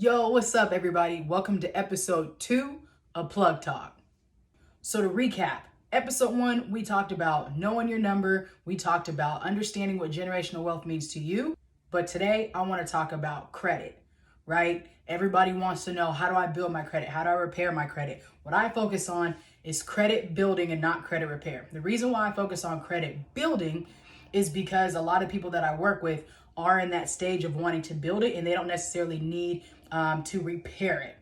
Yo, what's up, everybody? Welcome to episode 2 of Plug Talk. So, to recap, episode 1, we talked about knowing your number, we talked about understanding what generational wealth means to you. But today, I want to talk about credit, right? Everybody wants to know, how do I build my credit? How do I repair my credit? What I focus on is credit building and not credit repair. The reason why I focus on credit building is because a lot of people that I work with are in that stage of wanting to build it and they don't necessarily need to repair it.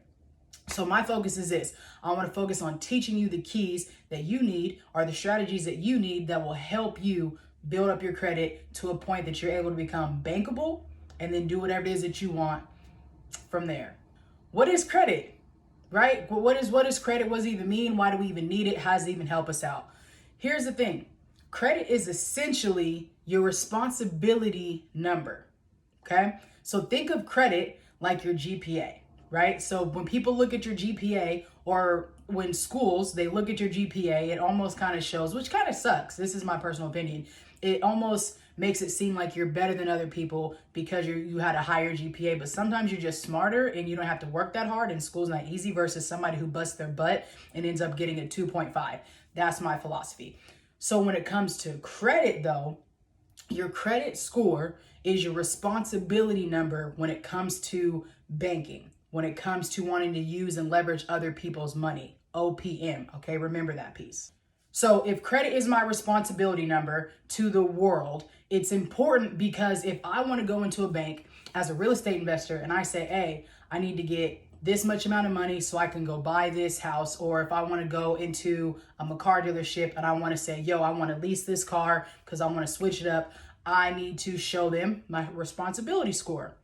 So my focus is this. I want to focus on teaching you the keys that you need or the strategies that you need that will help you build up your credit to a point that you're able to become bankable and then do whatever it is that you want from there. What is credit? Right? What is credit? What does it even mean? Why do we even need it? How does it even help us out? Here's the thing. Credit is essentially your responsibility number. Okay? So think of credit like your GPA, right? So when people look at your GPA, or when schools, they look at your GPA, it almost kind of shows, which kind of sucks. This is my personal opinion. It almost makes it seem like you're better than other people because you had a higher GPA, but sometimes you're just smarter and you don't have to work that hard and school's not easy versus somebody who busts their butt and ends up getting a 2.5. That's my philosophy. So when it comes to credit though, your credit score is your responsibility number when it comes to banking, when it comes to wanting to use and leverage other people's money. OPM, okay? Remember that piece. So if credit is my responsibility number to the world, it's important because if I want to go into a bank as a real estate investor and I say, hey, I need to get this much amount of money so I can go buy this house, or if I want to go into a car dealership and I want to say, yo, I want to lease this car because I want to switch it up, I need to show them my responsibility score.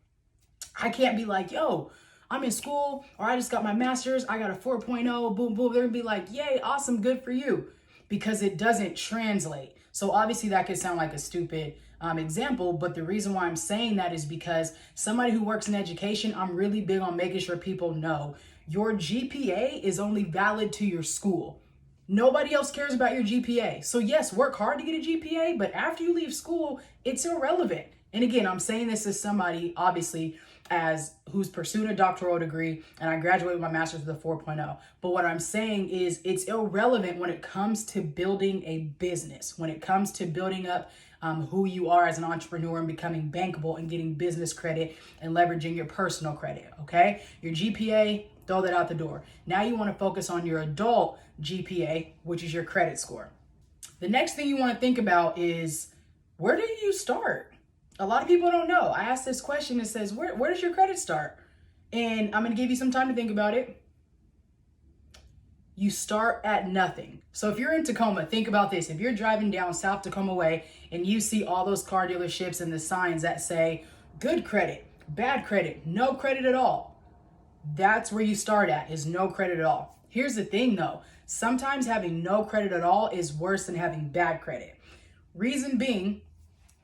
I can't be like, yo, I'm in school, or I just got my master's, I got a 4.0, boom, boom. They're gonna be like, yay, awesome, good for you, because it doesn't translate. So obviously that could sound like a stupid example, but the reason why I'm saying that is because somebody who works in education, I'm really big on making sure people know your GPA is only valid to your school. Nobody else cares about your GPA. So yes, work hard to get a GPA, but after you leave school, it's irrelevant. And again, I'm saying this as somebody, obviously, as who's pursuing a doctoral degree, and I graduated with my master's with a 4.0. But what I'm saying is it's irrelevant when it comes to building a business, when it comes to building up who you are as an entrepreneur and becoming bankable and getting business credit and leveraging your personal credit, okay? Your GPA, throw that out the door. Now you want to focus on your adult GPA, which is your credit score. The next thing you want to think about is, where do you start? A lot of people don't know. I asked this question that says, where does your credit start? And I'm going to give you some time to think about it. You start at nothing. So if you're in Tacoma, think about this. If you're driving down South Tacoma Way and you see all those car dealerships and the signs that say good credit, bad credit, no credit at all, that's where you start at, is no credit at all. Here's the thing though, sometimes having no credit at all is worse than having bad credit. Reason being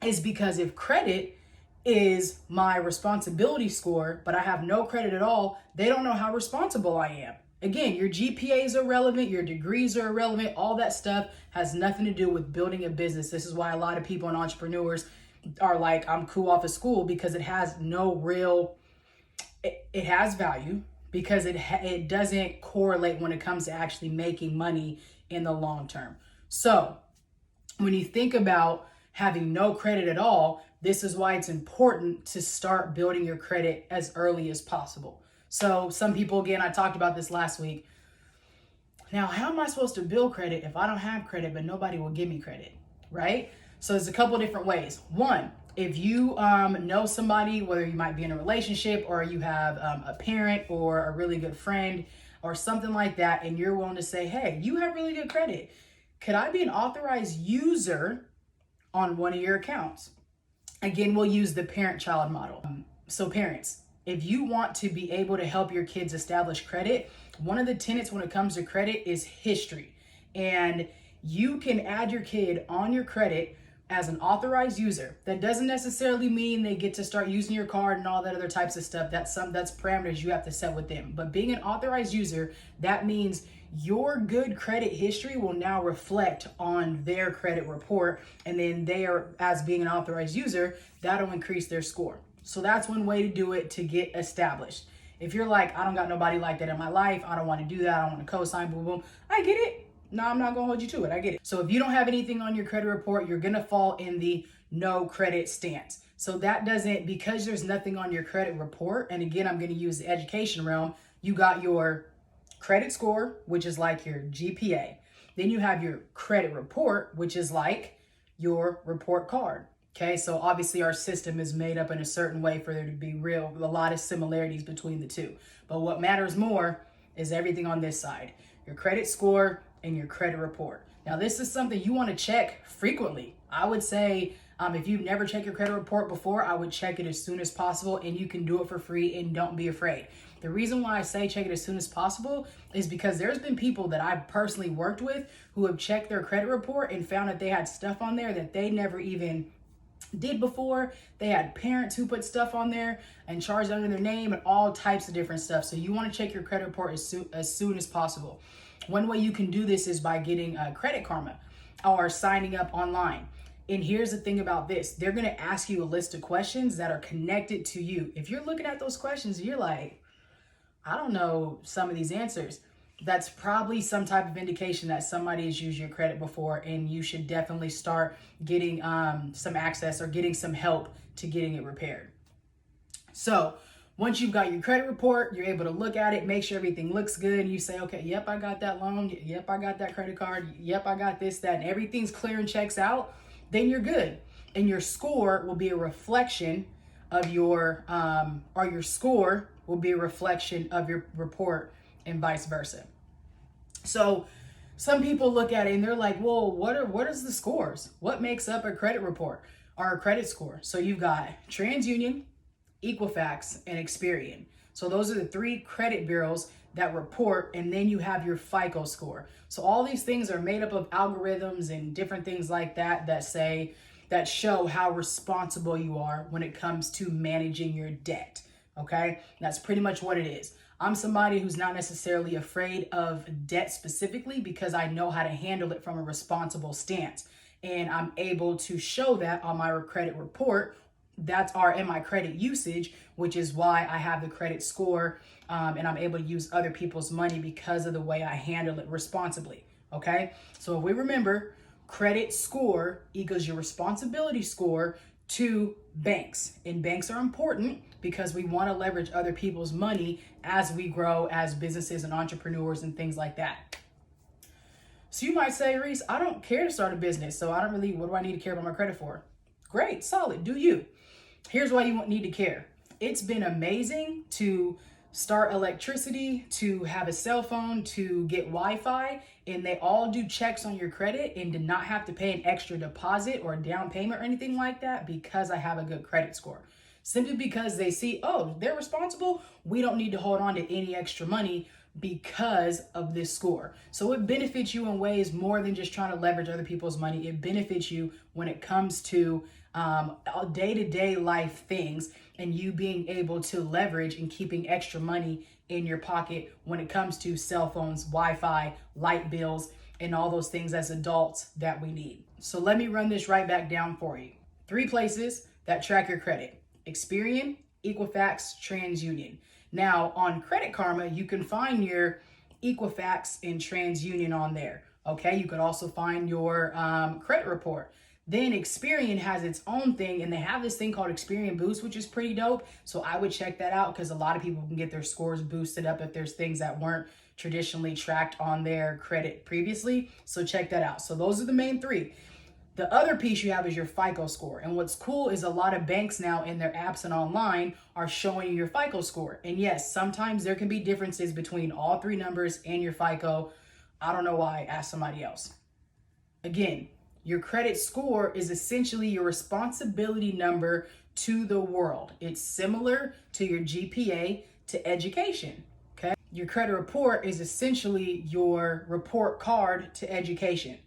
is because if credit is my responsibility score, but I have no credit at all, they don't know how responsible I am. Again, your GPA is irrelevant, your degrees are irrelevant, all that stuff has nothing to do with building a business. This is why a lot of people and entrepreneurs are like, I'm cool off of school, because it has no real, it has value because it doesn't correlate when it comes to actually making money in the long term. So when you think about having no credit at all, this is why it's important to start building your credit as early as possible. So some people, again, I talked about this last week. Now, how am I supposed to build credit if I don't have credit, but nobody will give me credit, right? So there's a couple of different ways. One, if you know somebody, whether you might be in a relationship or you have a parent or a really good friend or something like that, and you're willing to say, hey, you have really good credit. Could I be an authorized user on one of your accounts? Again, we'll use the parent-child model. So parents, if you want to be able to help your kids establish credit, one of the tenets when it comes to credit is history. And you can add your kid on your credit as an authorized user. That doesn't necessarily mean they get to start using your card and all that other types of stuff. That's parameters you have to set with them. But being an authorized user, that means your good credit history will now reflect on their credit report. And then they are, as being an authorized user, that'll increase their score. So that's one way to do it to get established. If you're like, I don't got nobody like that in my life, I don't want to do that, I don't want to co-sign, boom, boom, I get it. No, I'm not gonna hold you to it. I get it. So if you don't have anything on your credit report, you're gonna fall in the no credit stance. So that doesn't, because there's nothing on your credit report, and again, I'm gonna use the education realm, you got your credit score, which is like your GPA. Then you have your credit report, which is like your report card. Okay, so obviously our system is made up in a certain way for there to be a lot of similarities between the two. But what matters more is everything on this side, your credit score and your credit report. Now, this is something you want to check frequently. I would say if you've never checked your credit report before, I would check it as soon as possible, and you can do it for free, and don't be afraid. The reason why I say check it as soon as possible is because there's been people that I've personally worked with who have checked their credit report and found that they had stuff on there that they never even did before. They had parents who put stuff on there and charged under their name and all types of different stuff. So you want to check your credit report as soon as possible. One way you can do this is by getting Credit Karma or signing up online. And here's the thing about this. They're going to ask you a list of questions that are connected to you. If you're looking at those questions and you're like, I don't know some of these answers, that's probably some type of indication that somebody has used your credit before, and you should definitely start getting some access or getting some help to getting it repaired. So once you've got your credit report, you're able to look at it, make sure everything looks good, and you say, okay, yep, I got that loan. Yep, I got that credit card. Yep, I got this, that, and everything's clear and checks out. Then you're good. And your score will be a reflection of your, or your score will be a reflection of your report and vice versa. So some people look at it and they're like, well, what is the scores? What makes up a credit report or a credit score? So you've got TransUnion, Equifax, and Experian. So those are the three credit bureaus that report, and then you have your FICO score. So all these things are made up of algorithms and different things like that that show how responsible you are when it comes to managing your debt. Okay, that's pretty much what it is. I'm somebody who's not necessarily afraid of debt specifically because I know how to handle it from a responsible stance, and I'm able to show that on my credit report. That's in my credit usage, which is why I have the credit score, and I'm able to use other people's money because of the way I handle it responsibly. Okay, so if we remember, credit score equals your responsibility score to banks, and banks are important because we want to leverage other people's money as we grow as businesses and entrepreneurs and things like that. So you might say, Reese, I don't care to start a business, so what do I need to care about my credit for? Great, solid, do you. Here's why you won't need to care. It's been amazing to start electricity, to have a cell phone, to get Wi-Fi, and they all do checks on your credit and did not have to pay an extra deposit or down payment or anything like that because I have a good credit score. Simply because they see, oh, they're responsible, we don't need to hold on to any extra money because of this score. So it benefits you in ways more than just trying to leverage other people's money. It benefits you when it comes to day-to-day life things, and you being able to leverage and keeping extra money in your pocket when it comes to cell phones, Wi-Fi, light bills, and all those things as adults that we need. So let me run this right back down for you. 3 places that track your credit: Experian, Equifax, TransUnion. Now on Credit Karma, you can find your Equifax and TransUnion on there. Okay, you could also find your credit report. Then Experian has its own thing, and they have this thing called Experian Boost, which is pretty dope. So I would check that out because a lot of people can get their scores boosted up if there's things that weren't traditionally tracked on their credit previously. So check that out. So those are the main 3. The other piece you have is your FICO score. And what's cool is a lot of banks now in their apps and online are showing you your FICO score. And yes, sometimes there can be differences between all 3 numbers and your FICO. I don't know why. Ask somebody else. Again, your credit score is essentially your responsibility number to the world. It's similar to your GPA to education. Okay. Your credit report is essentially your report card to education.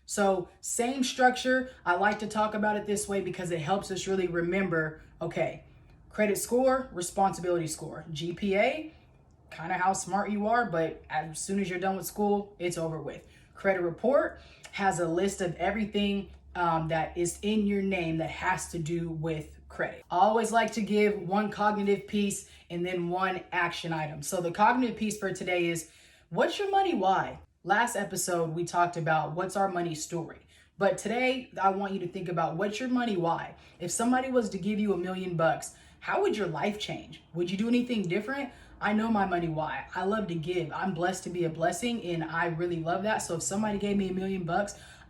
So same structure. I like to talk about it this way because it helps us really remember, okay, credit score, responsibility score, GPA, kind of how smart you are, but as soon as you're done with school, it's over with. Credit report has a list of everything that is in your name that has to do with credit. I always like to give one cognitive piece and then one action item. So the cognitive piece for today is, what's your money why? Last episode, we talked about what's our money story. But today, I want you to think about what's your money why? If somebody was to give you $1 million, how would your life change? Would you do anything different? I know my money why. I love to give. I'm blessed to be a blessing, and I really love that. So if somebody gave me $1 million,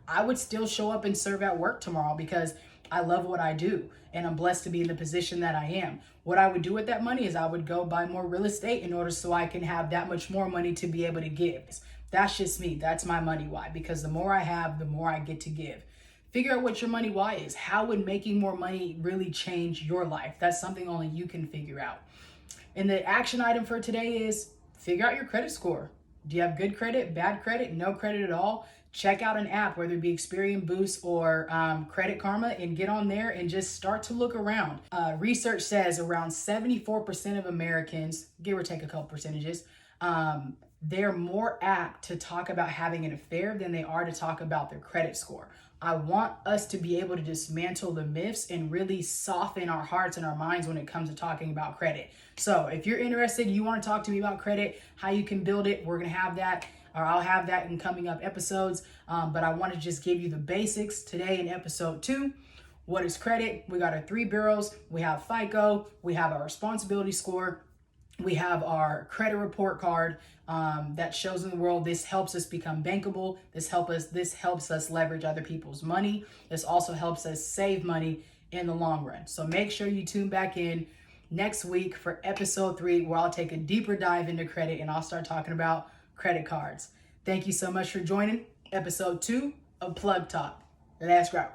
I would still show up and serve at work tomorrow because I love what I do, and I'm blessed to be in the position that I am. What I would do with that money is I would go buy more real estate in order so I can have that much more money to be able to give. That's just me. That's my money why, because the more I have, the more I get to give. Figure out what your money why is. How would making more money really change your life? That's something only you can figure out. And the action item for today is figure out your credit score. Do you have good credit, bad credit, no credit at all? Check out an app, whether it be Experian Boost or Credit Karma, and get on there and just start to look around. Research says around 74% of Americans, give or take a couple percentages, they're more apt to talk about having an affair than they are to talk about their credit score. I want us to be able to dismantle the myths and really soften our hearts and our minds when it comes to talking about credit. So if you're interested, you want to talk to me about credit, how you can build it, we're going to have that, or I'll have that in coming up episodes. But I want to just give you the basics today in episode 2. What is credit? We got our 3 bureaus. We have FICO. We have our responsibility score. We have our credit report card that shows in the world this helps us become bankable. This helps us leverage other people's money. This also helps us save money in the long run. So make sure you tune back in next week for episode 3, where I'll take a deeper dive into credit and I'll start talking about credit cards. Thank you so much for joining episode 2 of Plug Talk. Let's go.